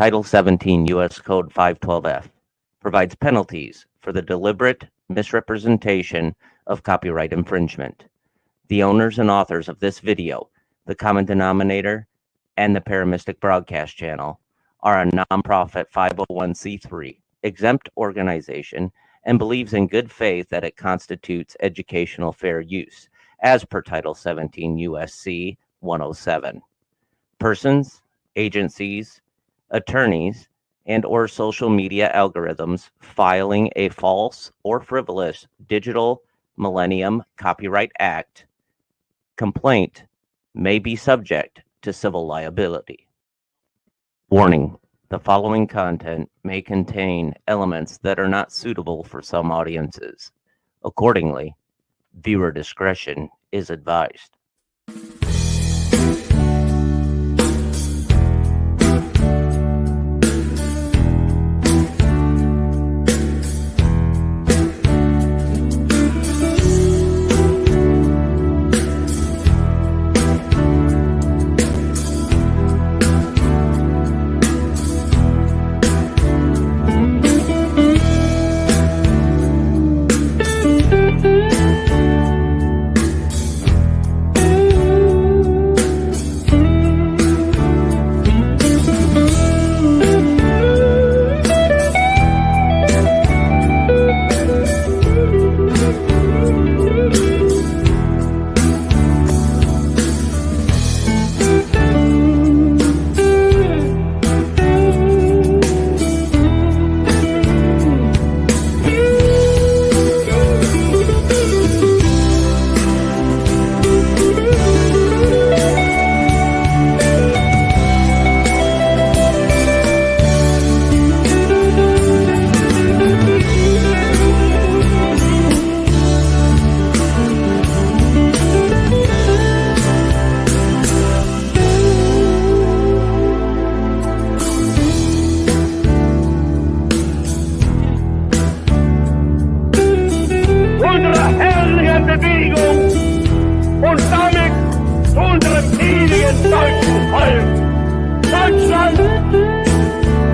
Title 17 U.S. Code 512F provides penalties for the deliberate misrepresentation of copyright infringement. The owners and authors of this video, the common denominator, and the Paramystic Broadcast Channel are a nonprofit 501c3 exempt organization and believes in good faith that it constitutes educational fair use, as per Title 17 U.S.C. 107. Persons, agencies, attorneys, and or social media algorithms filing a false or frivolous Digital Millennium Copyright Act complaint may be subject to civil liability. Warning: the following content may contain elements that are not suitable for some audiences. Accordingly, viewer discretion is advised.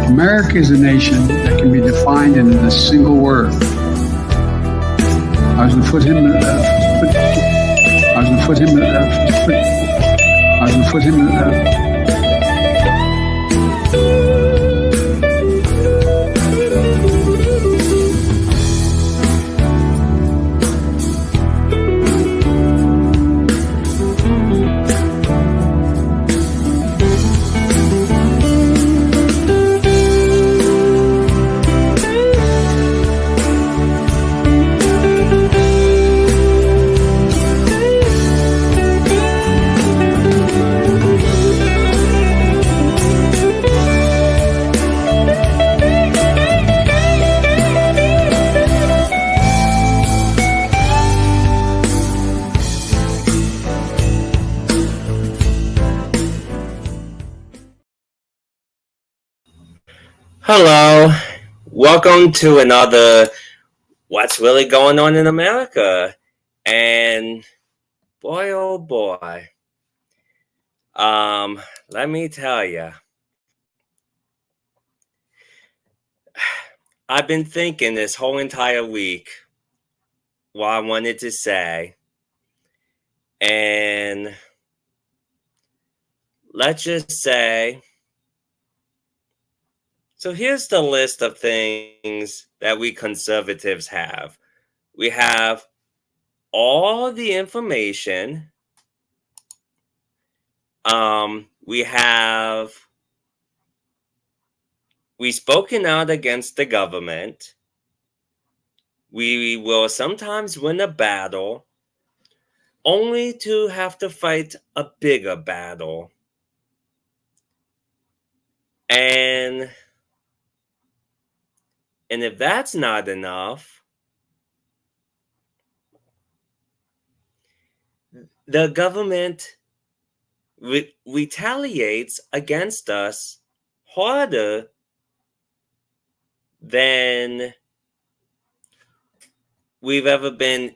America is a nation that can be defined in a single word. I was going to put him Hello, welcome to another What's Really Going On in America. And boy, oh boy, let me tell you, I've been thinking this whole entire week what I wanted to say, and let's just say, so here's the list of things that we conservatives have. We have all the information. We've spoken out against the government. We will sometimes win a battle, only to have to fight a bigger battle. And if that's not enough, the government retaliates against us harder than we've ever been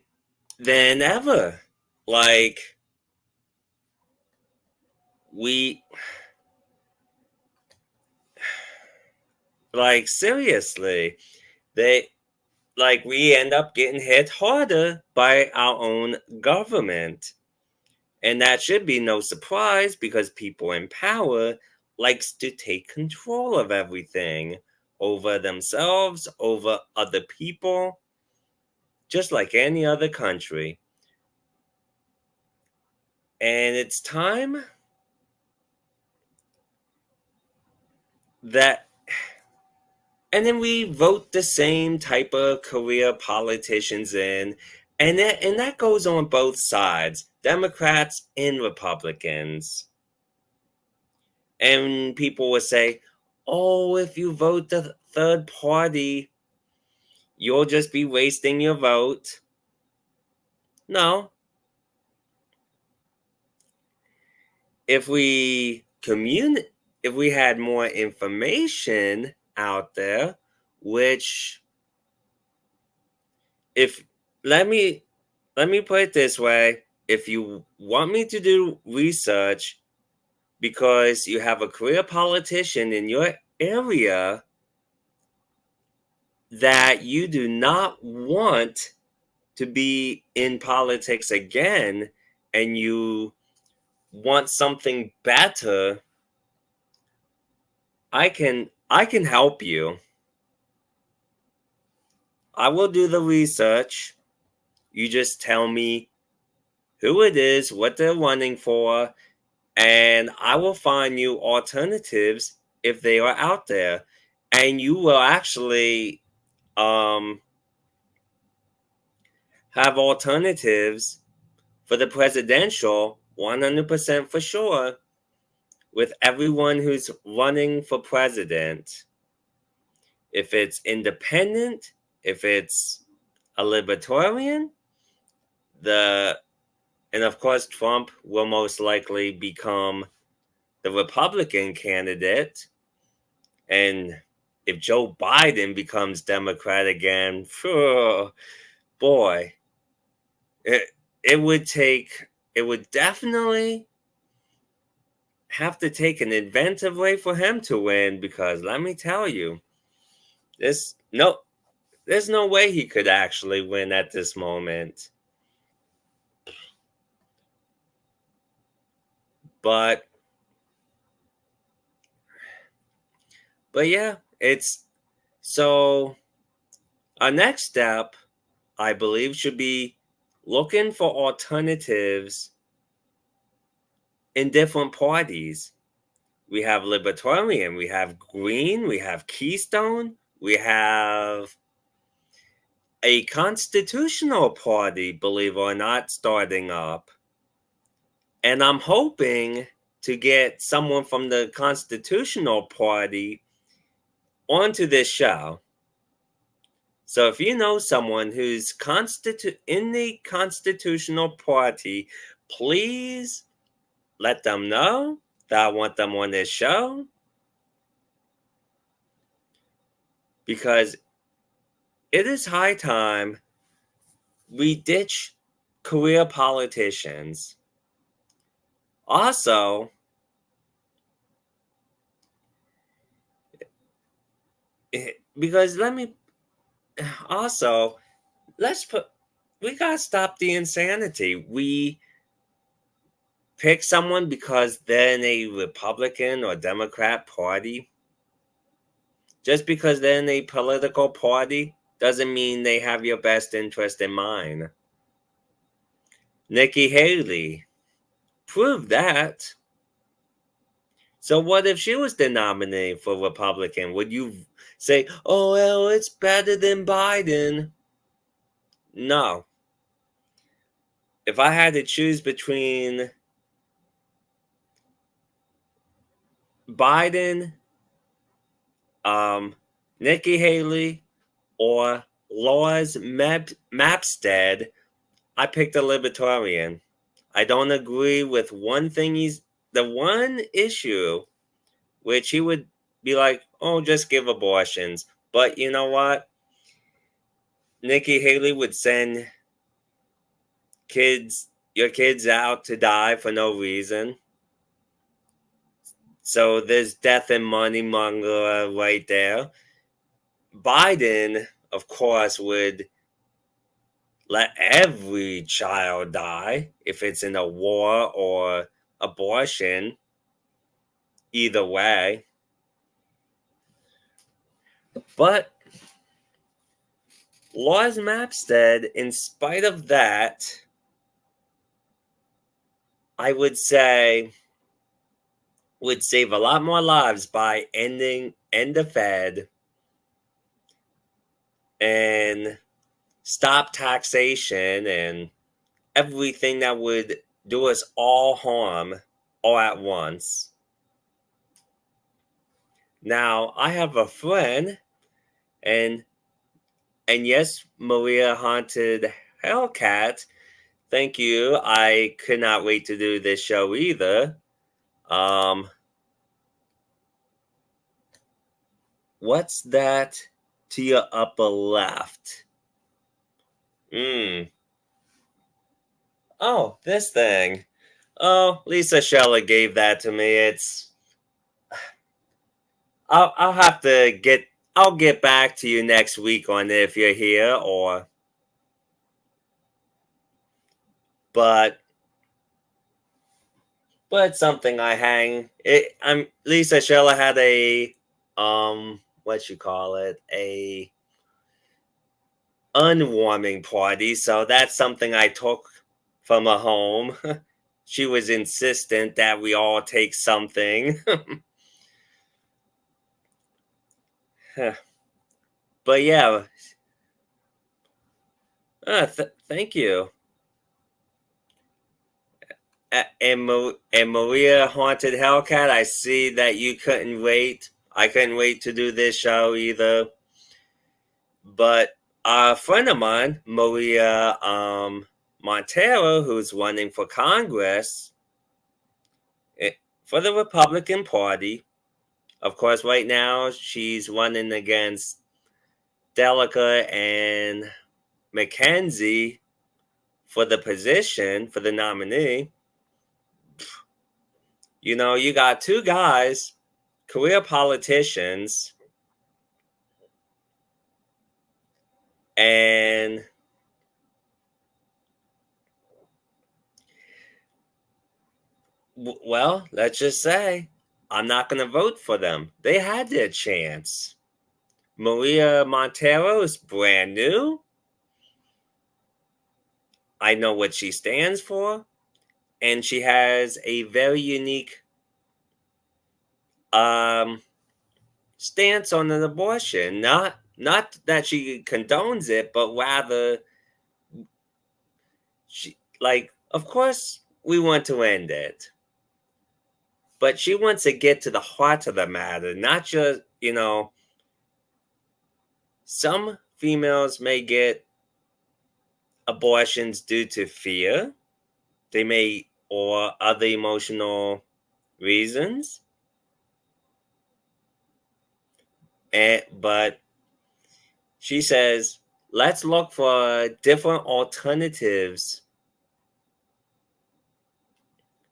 than ever. Like, Like, seriously, we end up getting hit harder by our own government. And that should be no surprise because people in power likes to take control of everything over themselves, over other people, just like any other country. And it's time that, and then we vote the same type of career politicians in, and that goes on both sides, Democrats and Republicans. And people will say, oh, if you vote the third party, you'll just be wasting your vote. No. If we if we had more information out there, which if let me put it this way, if you want me to do research because you have a career politician in your area that you do not want to be in politics again and you want something better, I can help you. I will do the research. You just tell me who it is, what they're running for, and I will find you alternatives if they are out there. And you will actually have alternatives for the presidential 100% for sure with everyone who's running for president. If it's independent, if it's a libertarian, the and of course Trump will most likely become the Republican candidate. And if Joe Biden becomes Democrat again, boy, it it would definitely have to take an inventive way for him to win, because let me tell you, this no there's no way he could actually win at this moment. But yeah, it's so our next step, I believe, should be looking for alternatives in different parties. We have Libertarian, we have Green, we have Keystone, we have a constitutional party, believe it or not, starting up. And I'm hoping to get someone from the constitutional party onto this show. So if you know someone who's in the constitutional party, please let them know that I want them on this show, because it is high time we ditch career politicians. Also, because we gotta stop the insanity. We pick someone because they're in a Republican or Democrat party. Just because they're in a political party doesn't mean they have your best interest in mind. Nikki Haley proved that. So what if she was the nominee for Republican? Would you say, oh, well, it's better than Biden? No. If I had to choose between Biden, Nikki Haley, or Laws Mapstead, I picked a libertarian. I don't agree with one thing the one issue, which he would be like, oh, just give abortions. But you know what? Nikki Haley would send your kids out to die for no reason. So there's death and money monger right there. Biden, of course, would let every child die if it's in a war or abortion. Either way. But Laws Mapstead, in spite of that, I would say would save a lot more lives by end the Fed and stop taxation and everything that would do us all harm all at once. Now, I have a friend, and yes, Maria Haunted Hellcat. Thank you. I could not wait to do this show either. What's that to your upper left? Oh, this thing. Oh, Lisa Scheller gave that to me. I'll have to I'll get back to you next week on it if you're here, but it's something I hang. Lisa Scheller had a what you call it, a unwarming party, so that's something I took from her home. She was insistent that we all take something. But yeah, thank you. And Maria Haunted Hellcat, I see that you couldn't wait. I couldn't wait to do this show either. But a friend of mine, Maria Montero, who's running for Congress for the Republican Party. Of course, right now she's running against Delica and McKenzie for the position, for the nominee. You know, you got two guys, career politicians, and well, let's just say I'm not going to vote for them. They had their chance. Maria Montero is brand new. I know what she stands for, and she has a very unique stance on an abortion. Not that she condones it, but rather she, like, of course we want to end it. But she wants to get to the heart of the matter, not just, some females may get abortions due to fear. They may, or other emotional reasons. But she says, let's look for different alternatives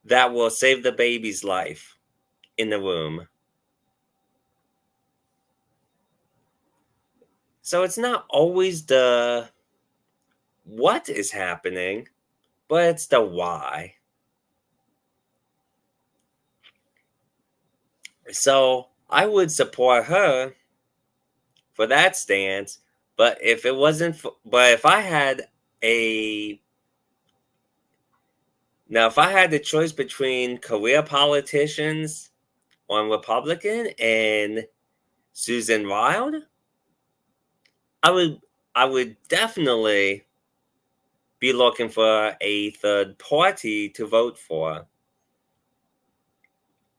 that will save the baby's life in the womb. So it's not always the what is happening, but it's the why. So I would support her for that stance, but if it wasn't but if I had the choice between career politicians on Republican and Susan Wild, I would definitely be looking for a third party to vote for.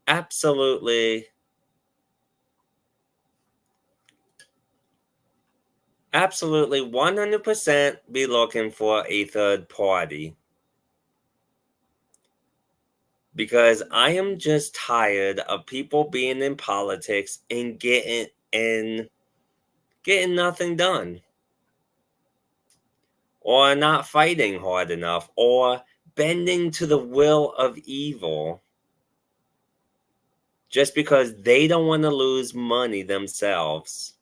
Absolutely 100% be looking for a third party. Because I am just tired of people being in politics and getting nothing done. Or not fighting hard enough, or bending to the will of evil. just because they don't want to lose money themselves.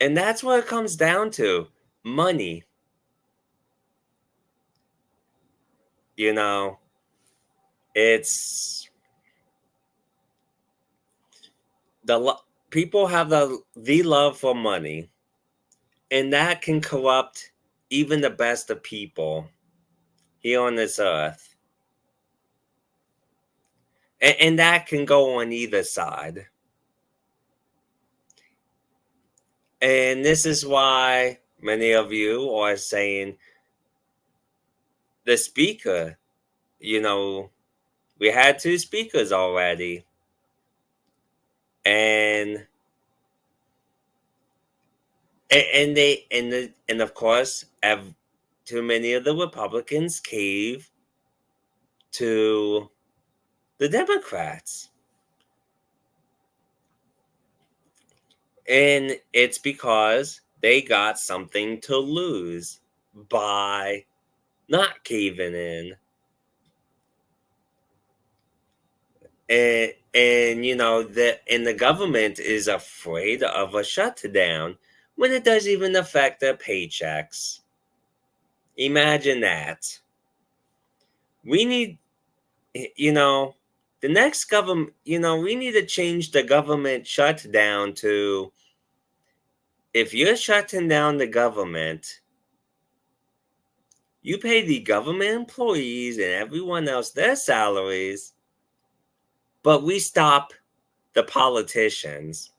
And that's what it comes down to, money. You know, it's people have the love for money, and that can corrupt even the best of people here on this earth. And that can go on either side. And this is why many of you are saying the speaker, we had 2 speakers already. And of course, too many of the Republicans cave to the Democrats. And it's because they got something to lose by not caving in. And the government is afraid of a shutdown when it doesn't even affect their paychecks. Imagine that. We need, the next government, we need to change the government shutdown to, if you're shutting down the government, you pay the government employees and everyone else their salaries, but we stop the politicians.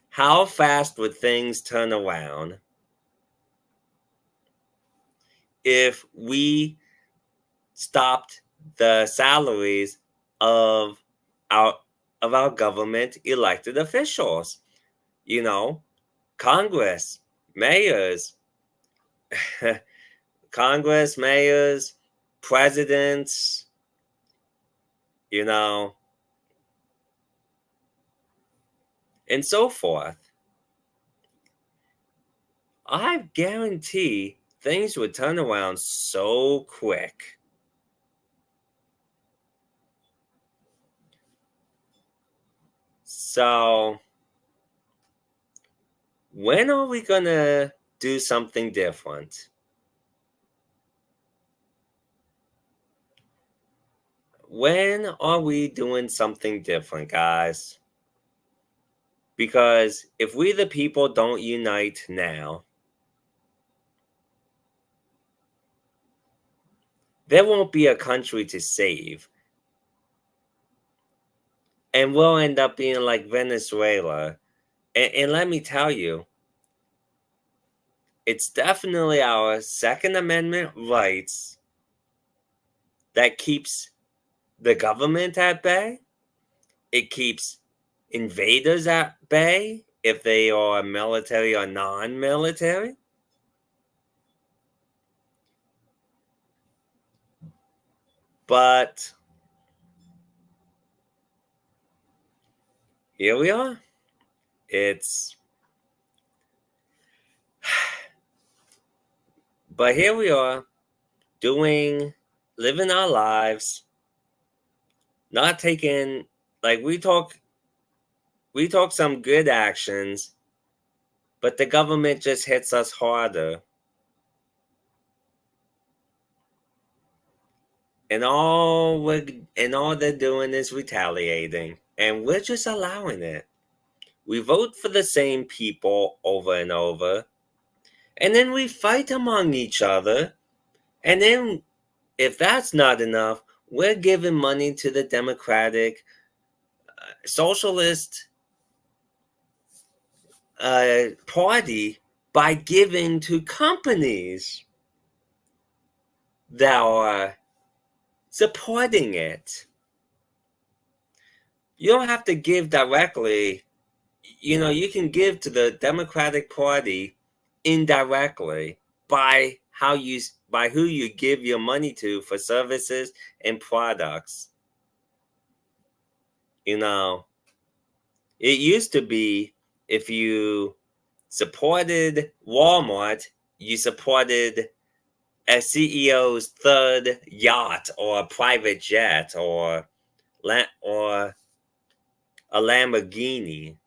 How fast would things turn around if we stopped the salaries of our government elected officials? Congress, mayors, presidents, and so forth. I guarantee things would turn around so quick. So, when are we going to do something different? When are we doing something different, guys? Because if we the people don't unite now, there won't be a country to save. And we'll end up being like Venezuela. And let me tell you, it's definitely our Second Amendment rights that keeps the government at bay. It keeps invaders at bay, if they are military or non-military. But here we are. But here we are, living our lives, not taking, like we talk some good actions, but the government just hits us harder. And all they're doing is retaliating, and we're just allowing it. We vote for the same people over and over, and then we fight among each other. And then, if that's not enough, we're giving money to the Democratic, Socialist Party by giving to companies that are supporting it. You don't have to give directly. You can give to the Democratic Party indirectly by who you give your money to for services and products. It used to be, if you supported Walmart, you supported a CEO's third yacht or a private jet or a Lamborghini.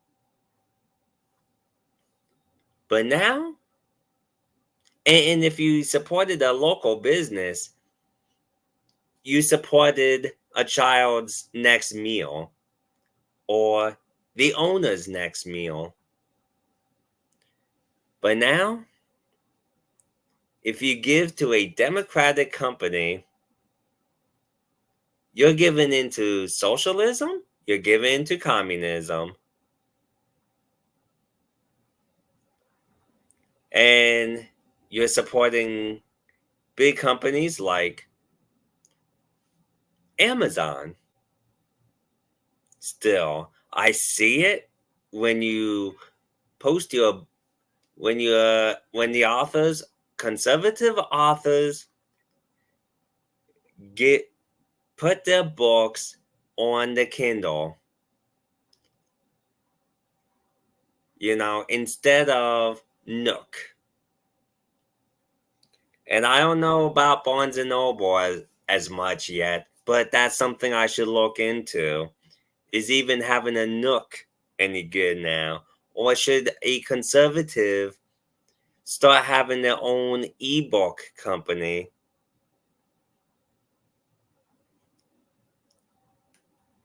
But now, and if you supported a local business, you supported a child's next meal or the owner's next meal. But now, if you give to a democratic company, you're giving into socialism, you're giving into communism, and you're supporting big companies like Amazon. Still, I see it when you post your when the authors, conservative authors, get put their books on the Kindle, instead of Nook. And I don't know about Barnes and Noble as much yet, but that's something I should look into. Is even having a Nook any good now? Or should a conservative start having their own ebook company?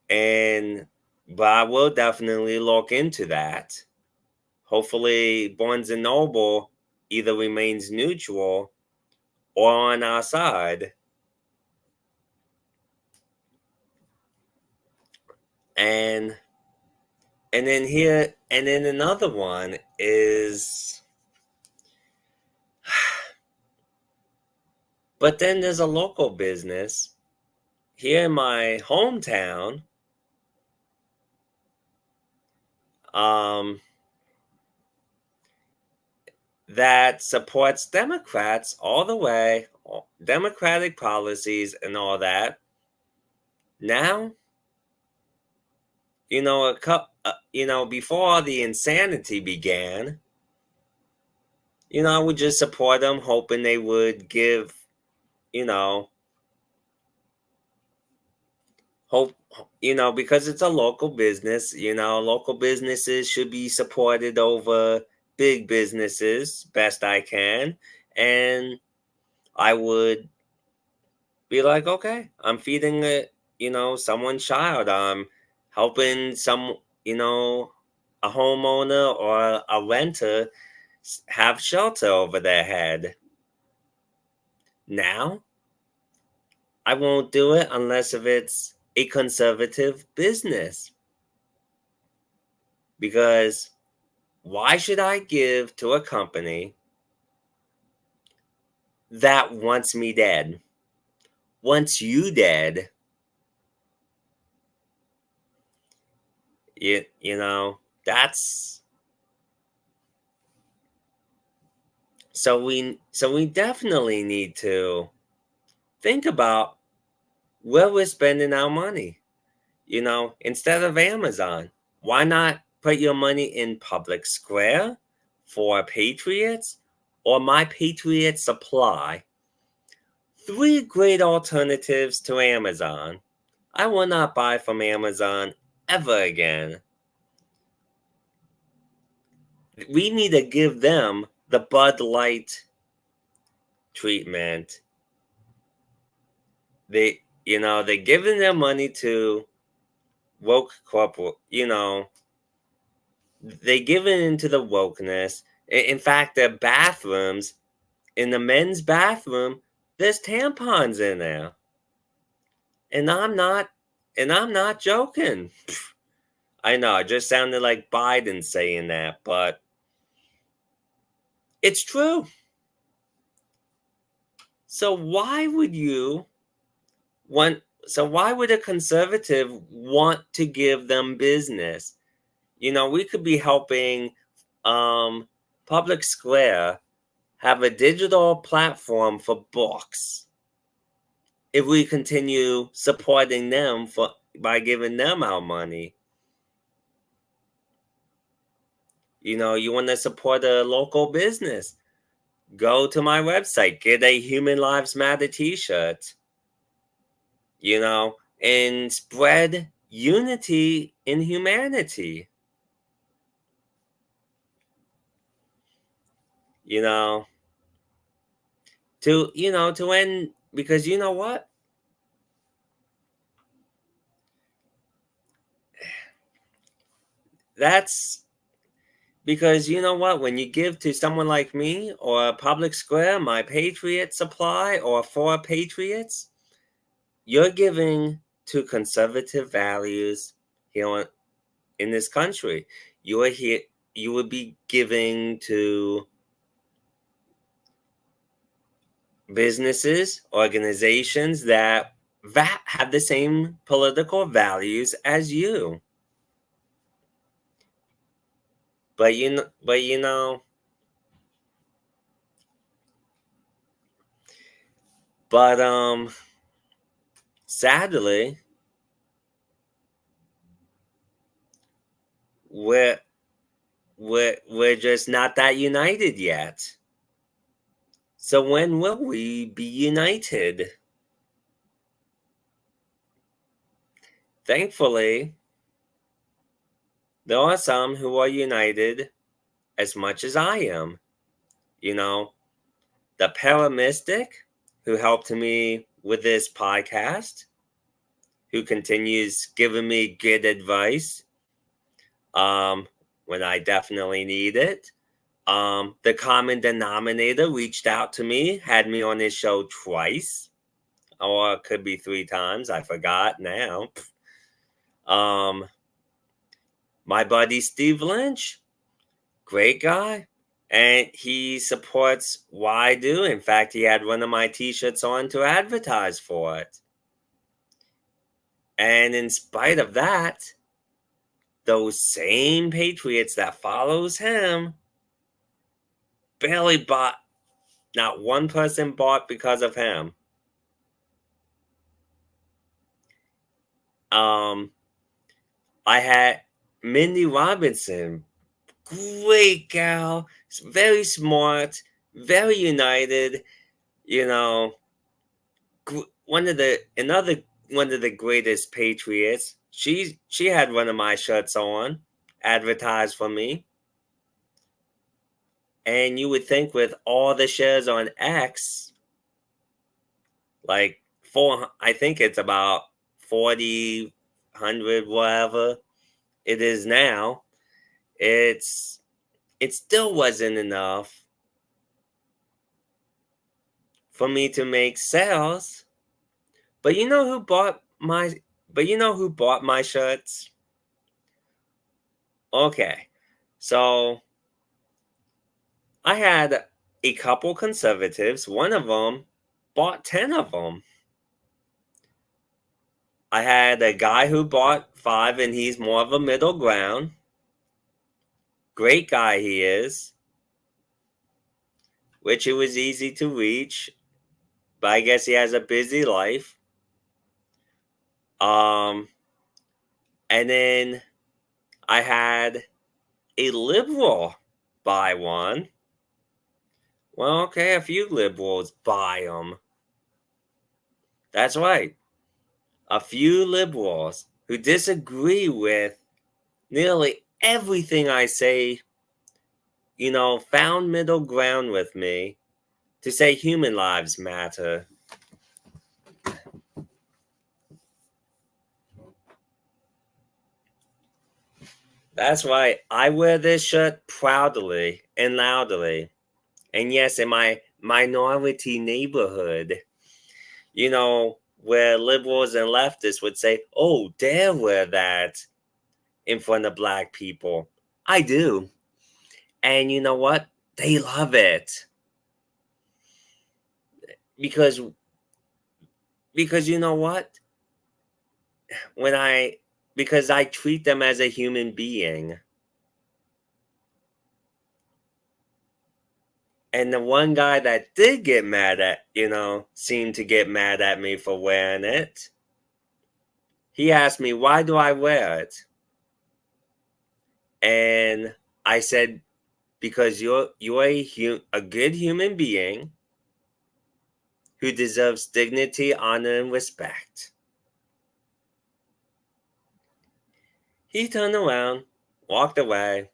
But I will definitely look into that. Hopefully, Barnes and Noble either remains neutral or on our side. And then another one is, but then there's a local business here in my hometown, that supports Democrats all the way, Democratic policies and all that. Now, before all the insanity began, I would just support them, hoping they would give, hope, because it's a local business, local businesses should be supported over big businesses best I can. And I would be like, okay, I'm feeding someone's child. I'm helping a homeowner or a renter have shelter over their head. Now, I won't do it unless if it's a conservative business. Because why should I give to a company that wants me dead? Wants you dead? That's so we definitely need to think about where we're spending our money. Instead of Amazon, why not put your money in Public Square for Patriots or My Patriot Supply? 3 great alternatives to Amazon. I will not buy from Amazon ever again. We need to give them the Bud Light treatment. They're giving their money to woke corporate, they give it into the wokeness. In fact, their bathrooms, in the men's bathroom, there's tampons in there. And I'm not joking. I know, it just sounded like Biden saying that, but it's true. So why would a conservative want to give them business? We could be helping Public Square have a digital platform for books if we continue supporting them by giving them our money. You want to support a local business. go to my website, get a Human Lives Matter t-shirt, and spread unity in humanity. To end, because you know what? That's because you know what? When you give to someone like me or Public Square, my Patriot Supply, or For Patriots, you're giving to conservative values here in this country. You are here. You would be giving to businesses, organizations that have the same political values as you. But sadly, we're we're just not that united yet. So when will we be united? Thankfully, there are some who are united as much as I am. The Paramystic, who helped me with this podcast, who continues giving me good advice when I definitely need it. The Common Denominator reached out to me, had me on his show twice, or it could be 3 times. I forgot now. My buddy Steve Lynch, great guy, and he supports what I do. In fact, he had one of my t-shirts on to advertise for it. And in spite of that, those same patriots that follows him barely bought. Not one person bought because of him. I had Mindy Robinson, great gal, very smart, very united. One of the greatest patriots. She had one of my shirts on, advertised for me. And you would think with all the shares on X, like I think it's about 40, 100, whatever it is now, it still wasn't enough for me to make sales. But you know who bought my shirts? Okay. So I had a couple conservatives. One of them bought 10 of them. I had a guy who bought 5, and he's more of a middle ground. Great guy he is. Which it was easy to reach. But I guess he has a busy life. And then I had a liberal buy one. Well, okay, a few liberals buy them. That's right. A few liberals who disagree with nearly everything I say, found middle ground with me to say human lives matter. That's right. I wear this shirt proudly and loudly. And yes, in my minority neighborhood, where liberals and leftists would say, oh, dare wear that in front of black people. I do. And you know what? They love it. Because you know what? Because I treat them as a human being. And the one guy that did get mad at, seemed to get mad at me for wearing it. He asked me, why do I wear it? And I said, because you're a good human being who deserves dignity, honor, and respect. He turned around, walked away,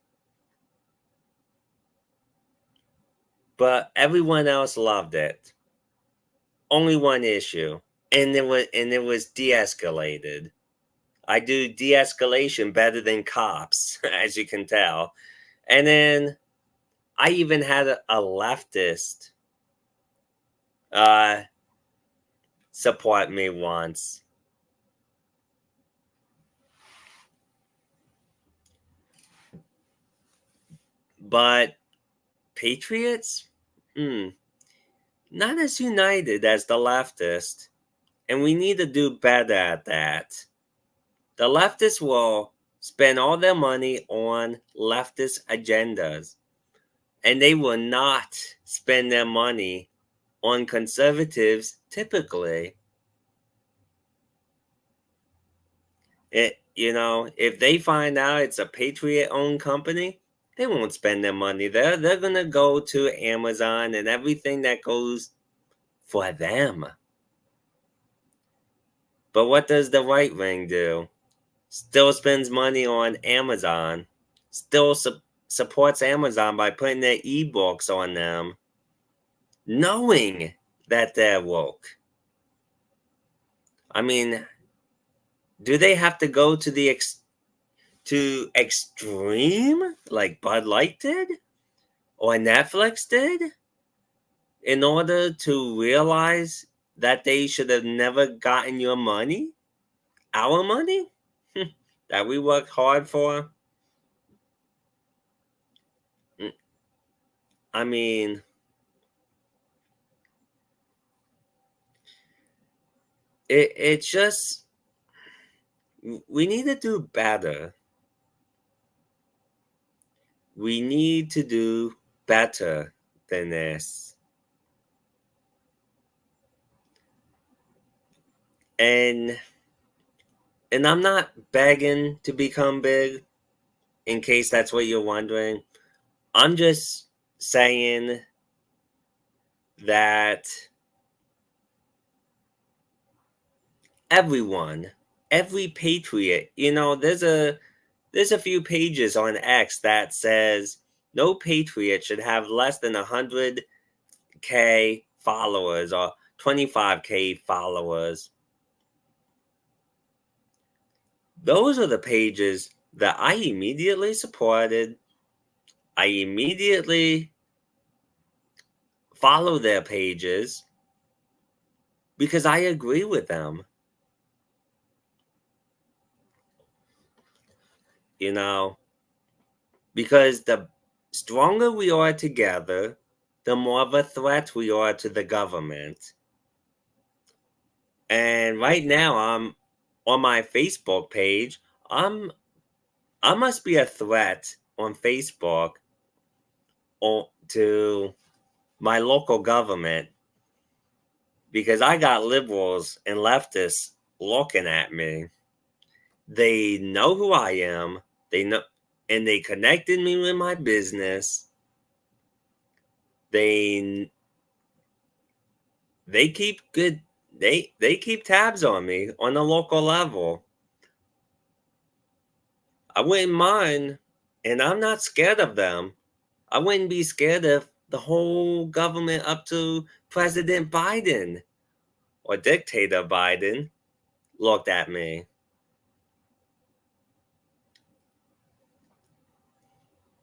but everyone else loved it. Only one issue, and it was de-escalated. I do de-escalation better than cops, as you can tell. And then I even had a leftist support me once. But patriots? Not as united as the leftist. And we need to do better at that. The leftists will spend all their money on leftist agendas, and they will not spend their money on conservatives typically. If they find out it's a patriot-owned company, they won't spend their money there. They're going to go to Amazon and everything that goes for them. But what does the right wing do? Still spends money on Amazon, still supports Amazon by putting their ebooks on them, knowing that they're woke. I mean, do they have to go to the extreme like Bud Light did or Netflix did in order to realize that they should have never gotten your money, our money, that we worked hard for? I mean, it's just, we need to do better. We need to do better than this. And I'm not begging to become big, in case that's what you're wondering. I'm just saying that everyone, every patriot, there's a few pages on X that says no patriot should have less than 100K followers or 25K followers. Those are the pages that I immediately supported. I immediately follow their pages because I agree with them. Because the stronger we are together, the more of a threat we are to the government. And right now, I'm on my Facebook page. I must be a threat on Facebook to my local government because I got liberals and leftists looking at me. They know who I am. They know, and they connected me with my business. They keep good. They keep tabs on me on the local level. I wouldn't mind, and I'm not scared of them. I wouldn't be scared if the whole government up to President Biden or Dictator Biden looked at me.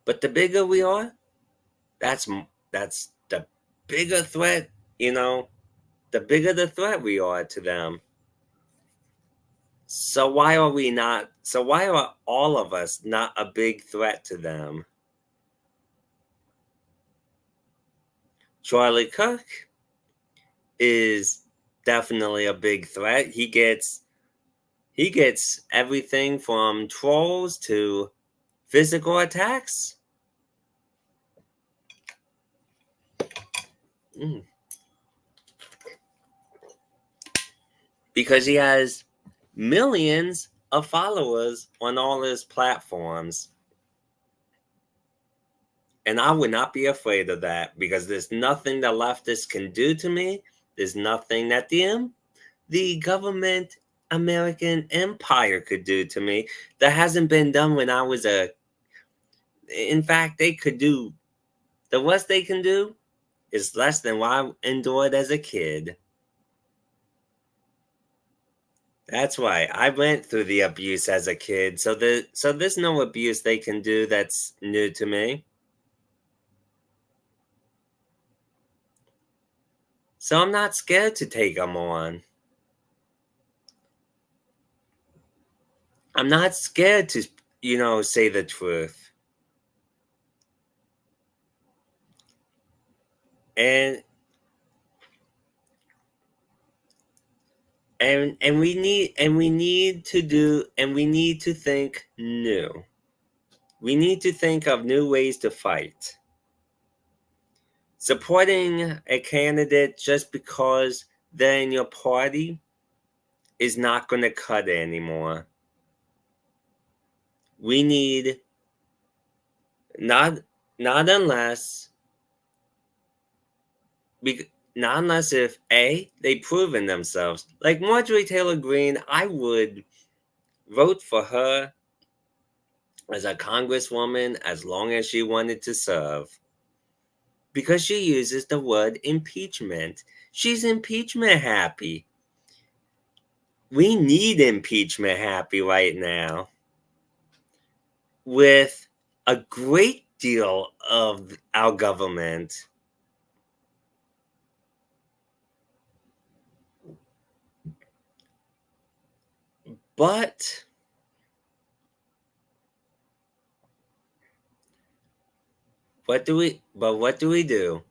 But the bigger we are, that's the bigger threat, the bigger the threat we are to them. So why are all of us not a big threat to them? Charlie Cook is definitely a big threat. He gets everything from trolls to physical attacks. Because he has millions of followers on all his platforms. And I would not be afraid of that because there's nothing the leftists can do to me. There's nothing that the government American empire could do to me that hasn't been done when I was in fact, they could do, the worst they can do is less than what I endured as a kid. That's why I went through the abuse as a kid. So there's no abuse they can do that's new to me. So I'm not scared to take them on. I'm not scared to, say the truth. And we need to think new. We need to think of new ways to fight. Supporting a candidate just because they're in your party is not going to cut it anymore. We need not unless not unless if they've proven themselves. Like Marjorie Taylor Greene, I would vote for her as a congresswoman as long as she wanted to serve. Because she uses the word impeachment. She's impeachment happy. We need impeachment happy right now. With a great deal of our government but what do we do?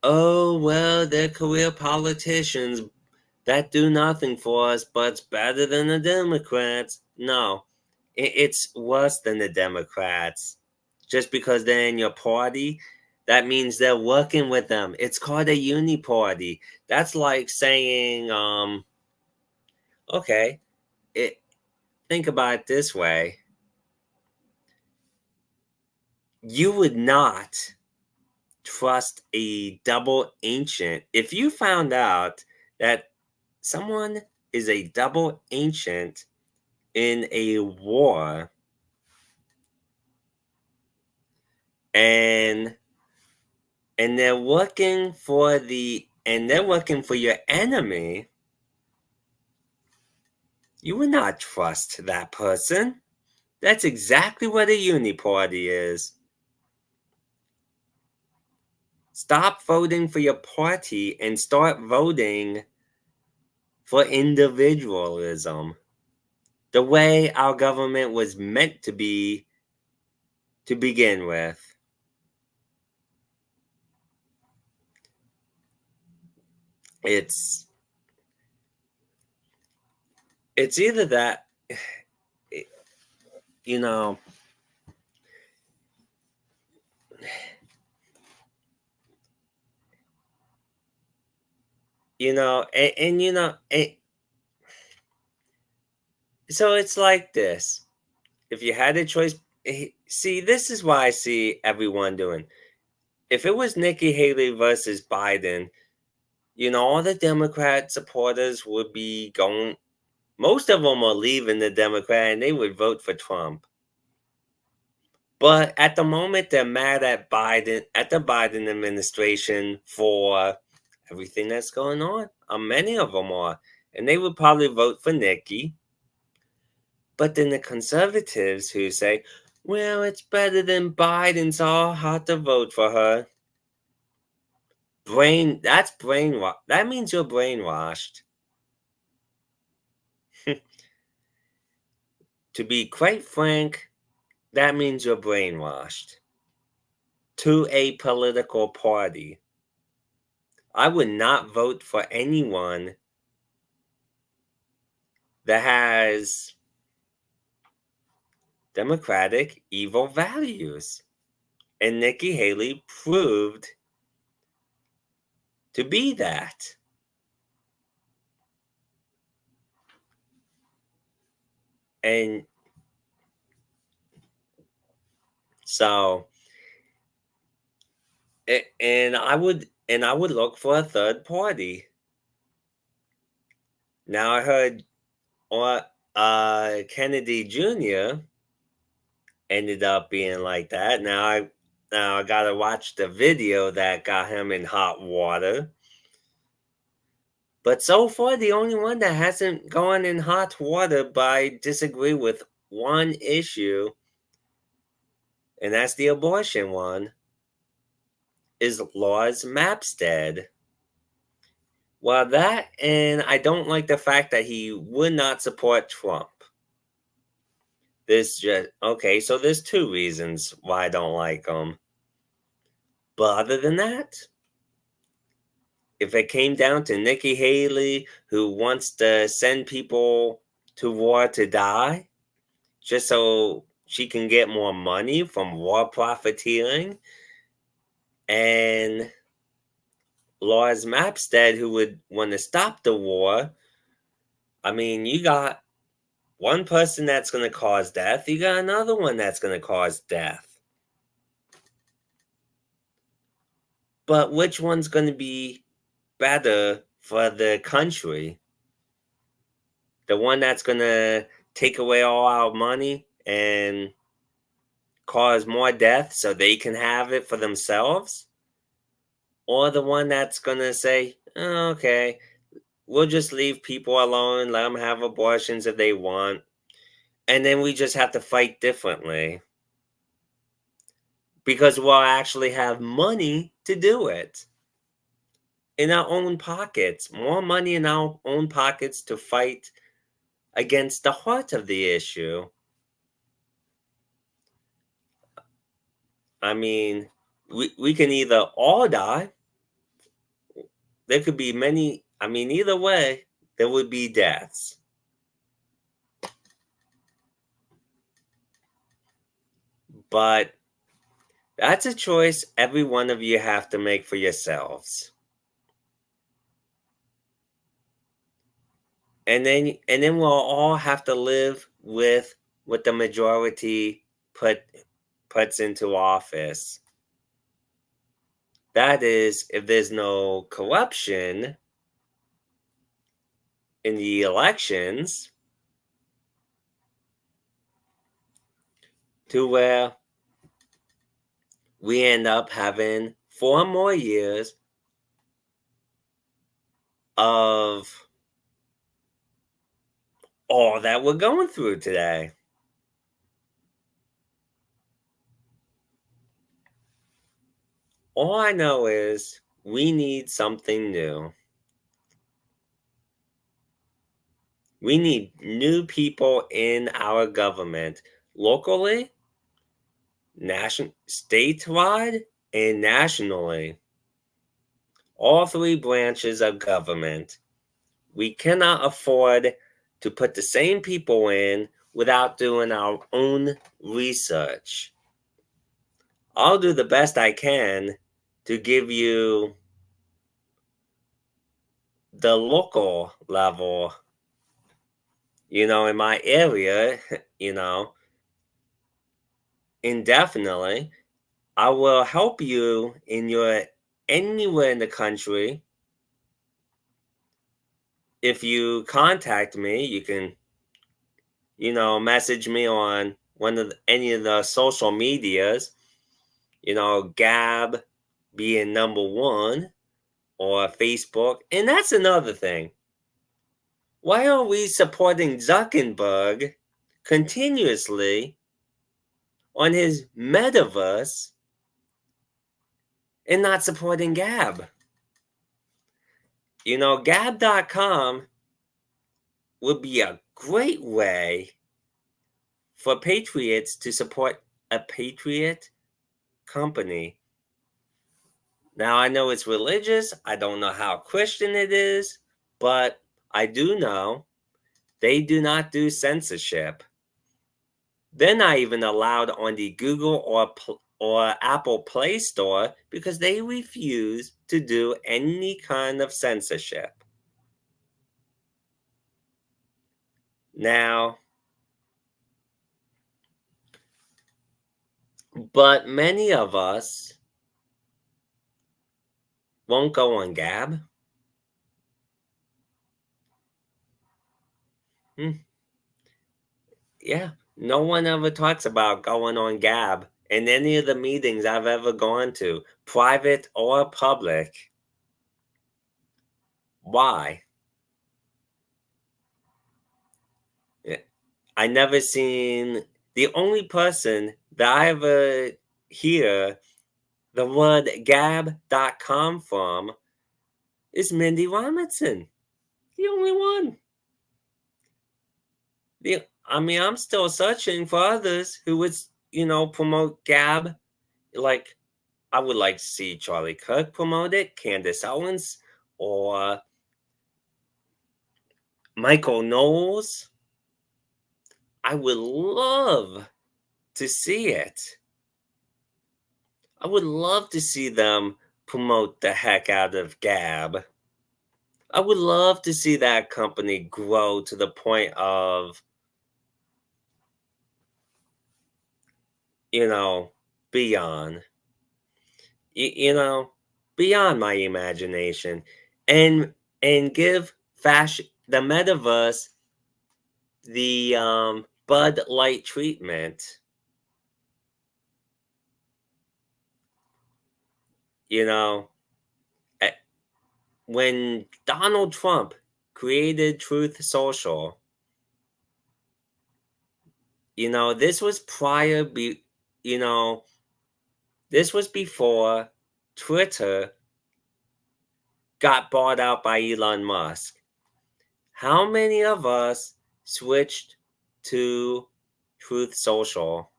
Oh, well, they're career politicians that do nothing for us, but it's better than the Democrats. No, it's worse than the Democrats. Just because they're in your party, that means they're working with them. It's called a uni party. That's like saying, okay, think about it this way. You would not trust a double ancient if you found out that someone is a double ancient in a war and they're working for your enemy. You would not trust that person. That's exactly what a uniparty is. Stop voting for your party and start voting for individualism. The way our government was meant to be to begin with. It's either that, you know, so it's like this. If you had a choice, see, this is why I see everyone doing. If it was Nikki Haley versus Biden, all the Democrat supporters would be going. Most of them are leaving the Democrat and they would vote for Trump. But at the moment, they're mad at the Biden administration for everything that's going on. Many of them are. And they would probably vote for Nikki. But then the conservatives who say, well, it's better than Biden, so I'll have to vote for her. That's brainwash. That means you're brainwashed. To be quite frank, that means you're brainwashed. To a political party. I would not vote for anyone that has democratic evil values. And Nikki Haley proved to be that. And so And I would look for a third party. Now I heard Kennedy Jr. ended up being like that. Now I gotta watch the video that got him in hot water. But so far, the only one that hasn't gone in hot water by disagree with one issue, and that's the abortion one, is Lars Mapstead. Well, that, and I don't like the fact that he would not support Trump. Okay, so there's two reasons why I don't like him. But other than that, if it came down to Nikki Haley, who wants to send people to war to die, just so she can get more money from war profiteering, and Lars Mapstead, who would want to stop the war, I mean, you got one person that's going to cause death, you got another one that's going to cause death. But which one's going to be better for the country? The one that's going to take away all our money and cause more death so they can have it for themselves? Or the one that's going to say, "Oh, okay, we'll just leave people alone, let them have abortions if they want, and then we just have to fight differently because we'll actually have money to do it in our own pockets, more money in our own pockets to fight against the heart of the issue." I mean, we can either all die, there could be many, I mean, either way, there would be deaths. But that's a choice every one of you have to make for yourselves. And then we'll all have to live with what the majority puts into office. That is, if there's no corruption in the elections, to where we end up having 4 more years of all that we're going through today. All I know is we need something new. We need new people in our government, locally, statewide, and nationally. All 3 branches of government. We cannot afford to put the same people in without doing our own research. I'll do the best I can to give you the local level, in my area, indefinitely. I will help you anywhere in the country. If you contact me, you can, message me on any of the social medias, Gab being number 1, or Facebook. And that's another thing. Why are we supporting Zuckerberg continuously on his metaverse and not supporting Gab? Gab.com would be a great way for patriots to support a patriot company. Now, I know it's religious. I don't know how Christian it is, but I do know they do not do censorship. They're not even allowed on the Google or Apple Play Store because they refuse to do any kind of censorship. Now, but many of us won't go on Gab? Yeah, no one ever talks about going on Gab in any of the meetings I've ever gone to, private or public. Why? Yeah, I never seen the only person that I ever hear the word gab.com from is Mindy Robinson. The only one. I'm still searching for others who would, promote Gab. Like, I would like to see Charlie Kirk promote it, Candace Owens, or Michael Knowles. I would love to see it. I would love to see them promote the heck out of Gab. I would love to see that company grow to the point of, beyond, beyond my imagination, and give fashion the metaverse the Bud Light treatment. You know, eh, when Donald Trump created Truth Social, this was you know, this was before Twitter got bought out by Elon Musk. How many of us switched to Truth Social?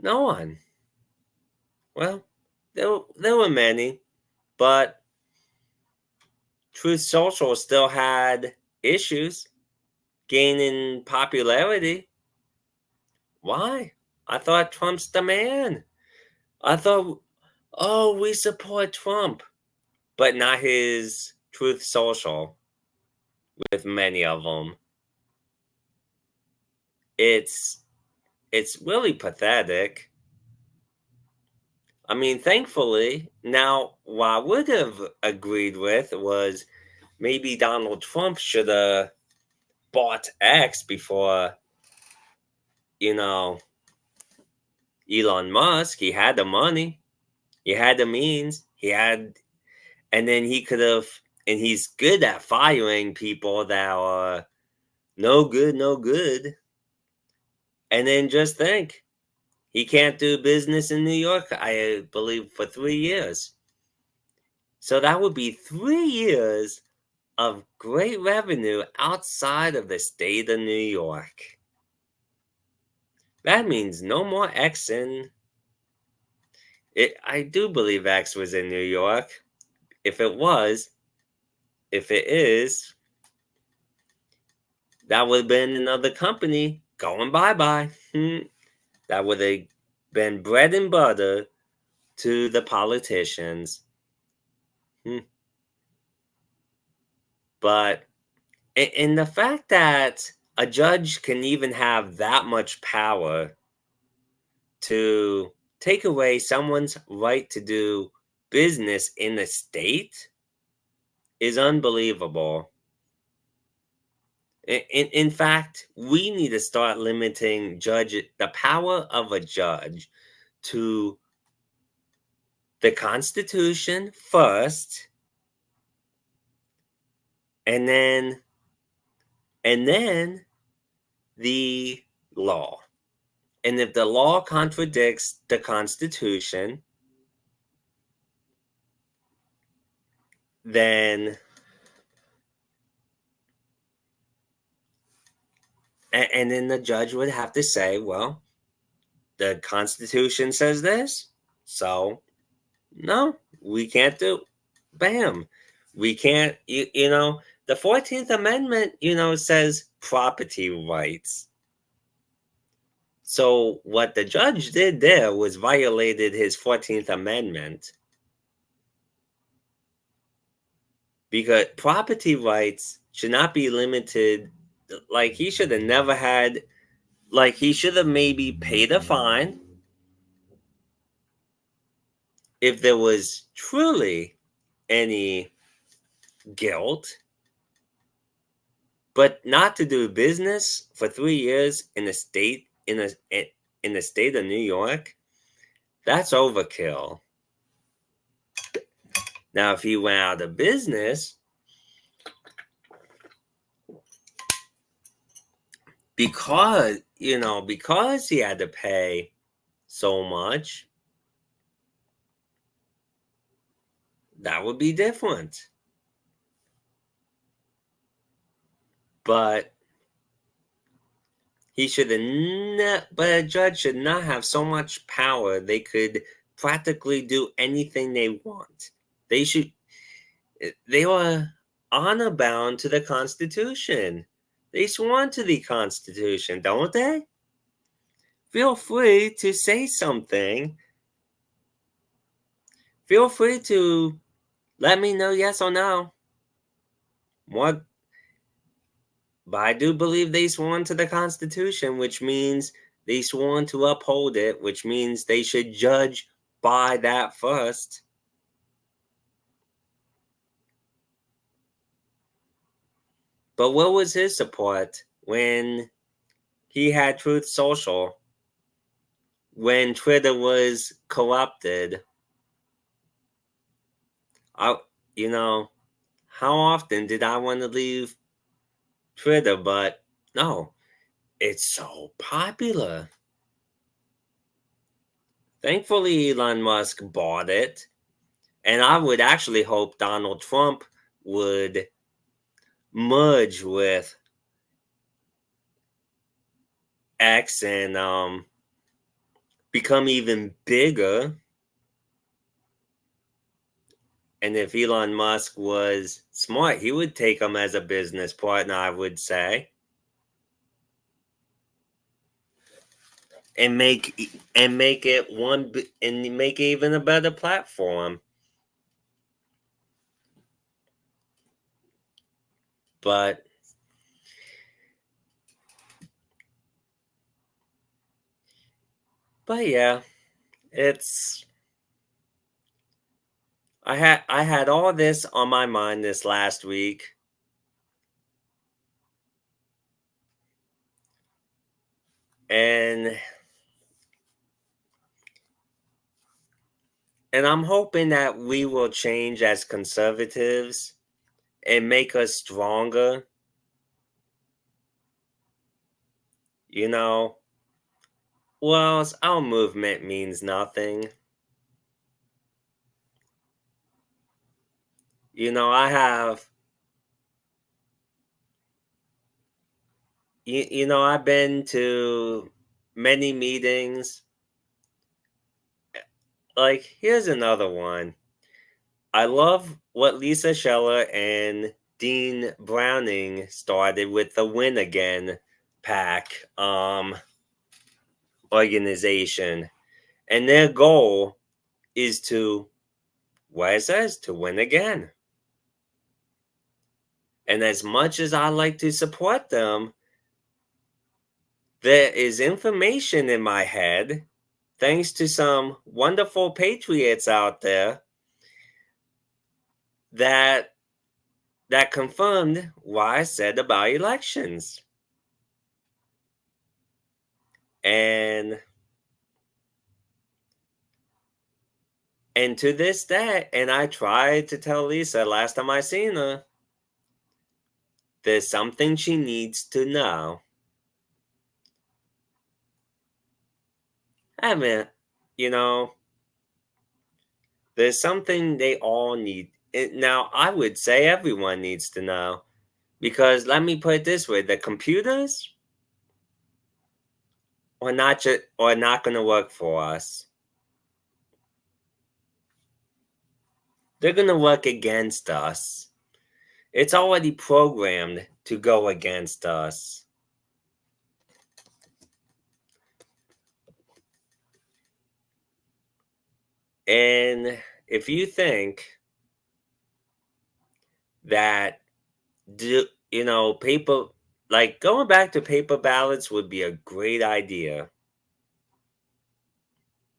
No one. Well, there were many, but Truth Social still had issues gaining popularity. Why? I thought Trump's the man. I thought, oh, we support Trump, but not his Truth Social with many of them. It's really pathetic. I mean, thankfully, now what I would have agreed with was maybe Donald Trump should have bought X before, Elon Musk. He had the money, he had the means, and then he could have, and he's good at firing people that are no good, no good. And then just think, he can't do business in New York, I believe, for 3 years. So that would be 3 years of great revenue outside of the state of New York. That means no more X in it. I do believe X was in New York. If it is, that would have been another company going bye-bye. That would have been bread and butter to the politicians. But in the fact that a judge can even have that much power to take away someone's right to do business in the state is unbelievable. In fact, we need to start limiting the power of a judge to the Constitution first, and then the law. And if the law contradicts the Constitution, then the judge would have to say, well, the Constitution says this, so no, we can't do. Bam, we can't. The 14th Amendment, says property rights. So what the judge did there was violated his 14th Amendment, because property rights should not be limited. Like, he should have, never had, like, he should have maybe paid a fine, if there was truly any guilt, but not to do business for 3 years in the state in the state of New York, that's overkill. Now, if he went out of business because he had to pay so much, that would be different. But he should have but a judge should not have so much power they could practically do anything they want. They were honor bound to the Constitution. They sworn to the Constitution, don't they? Feel free to say something. Feel free to let me know yes or no. What? But I do believe they sworn to the Constitution, which means they sworn to uphold it, which means they should judge by that first. But what was his support when he had Truth Social, when Twitter was corrupted? How often did I want to leave Twitter? But no, it's so popular. Thankfully, Elon Musk bought it. And I would actually hope Donald Trump would merge with X and become even bigger. And if Elon Musk was smart, he would take him as a business partner, I would say. And make it even a better platform. But yeah, I had all this on my mind this last week. And I'm hoping that we will change as conservatives and make us stronger. Well, our movement means nothing. I've been to many meetings. Like, here's another one. I love what Lisa Scheller and Dean Browning started with the Win Again PAC organization. And their goal is to win again. And as much as I like to support them, there is information in my head, thanks to some wonderful patriots out there, that confirmed what I said about elections. And to this day, and I tried to tell Lisa last time I seen her, there's something she needs to know. I mean, there's something they all need. Now, I would say everyone needs to know. Because let me put it this way, the computers are not going to work for us. They're going to work against us. It's already programmed to go against us. And if you think that, paper, like going back to paper ballots would be a great idea.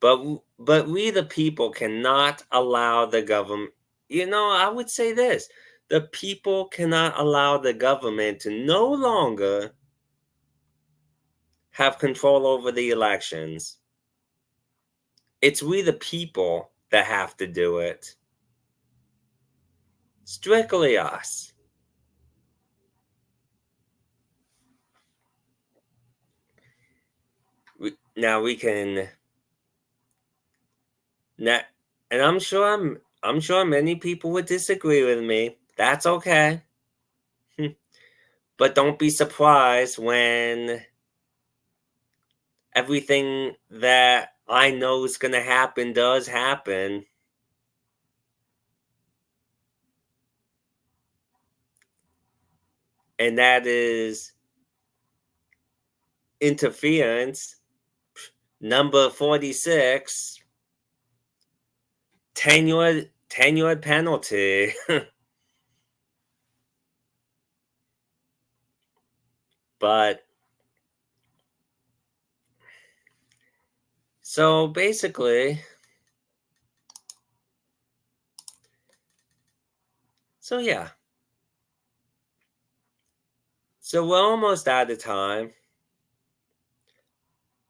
But we the people cannot allow the government. I would say this: the people cannot allow the government to no longer have control over the elections. It's we the people that have to do it. Strictly us. Now we can. And I'm sure many people would disagree with me. That's okay. But don't be surprised when everything that I know is going to happen does happen. And that is interference. Number 46, tenured penalty. But so basically, yeah. So we're almost out of time.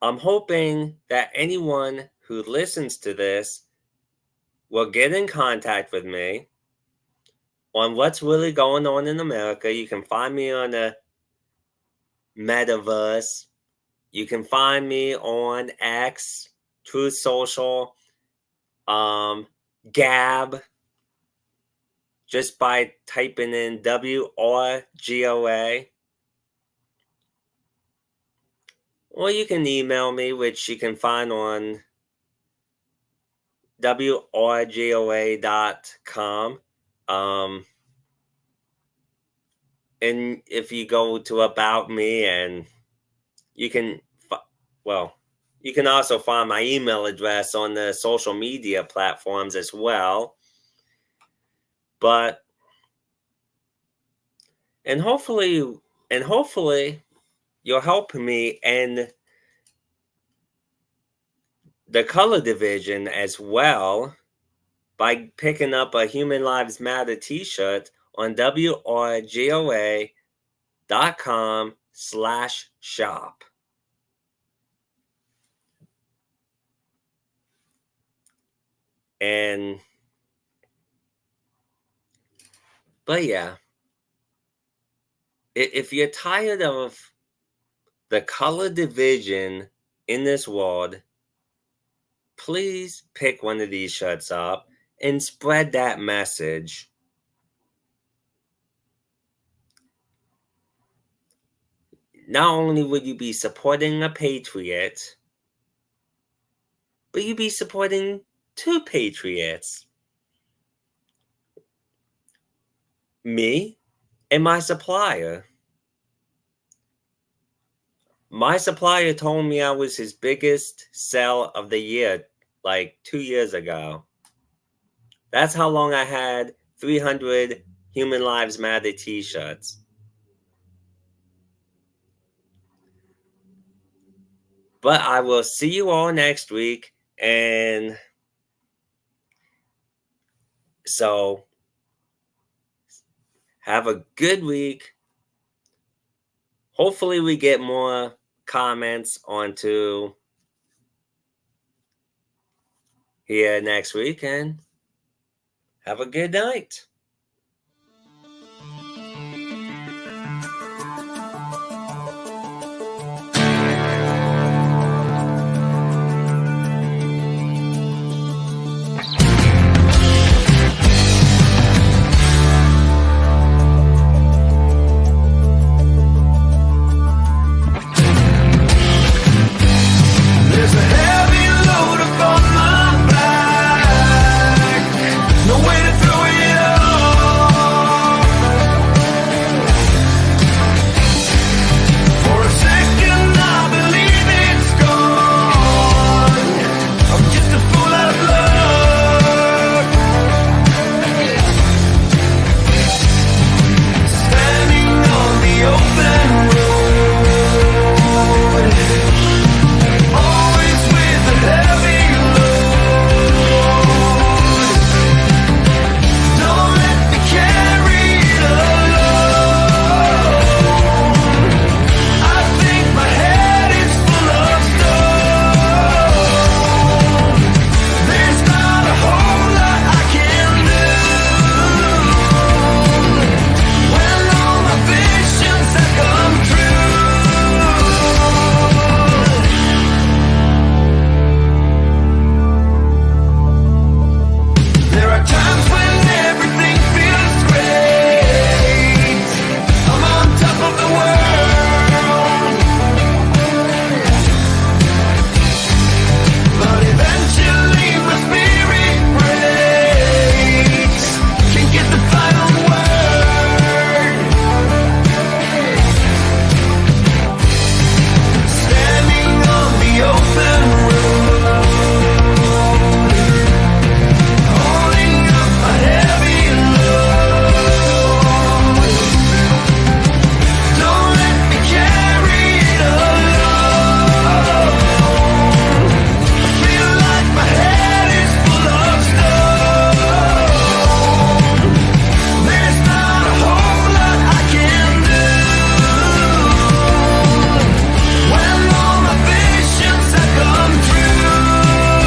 I'm hoping that anyone who listens to this will get in contact with me on what's really going on in America. You can find me on the metaverse. You can find me on X, Truth Social, Gab, just by typing in WRGOA. Or you can email me, which you can find on WRGOA.com. And if you go to About Me, and you can, you can also find my email address on the social media platforms as well. But, and hopefully you'll help me end the color division as well by picking up a Human Lives Matter t-shirt on WRGOA.com/shop. But yeah, if you're tired of the color division in this world, please pick one of these shirts up and spread that message. Not only would you be supporting a patriot, but you'd be supporting two patriots. Me and my supplier. My supplier told me I was his biggest sell of the year, like 2 years ago. That's how long I had 300 Human Lives Matter t-shirts. But I will see you all next week. And so have a good week. Hopefully we get more comments onto here next week, and have a good night.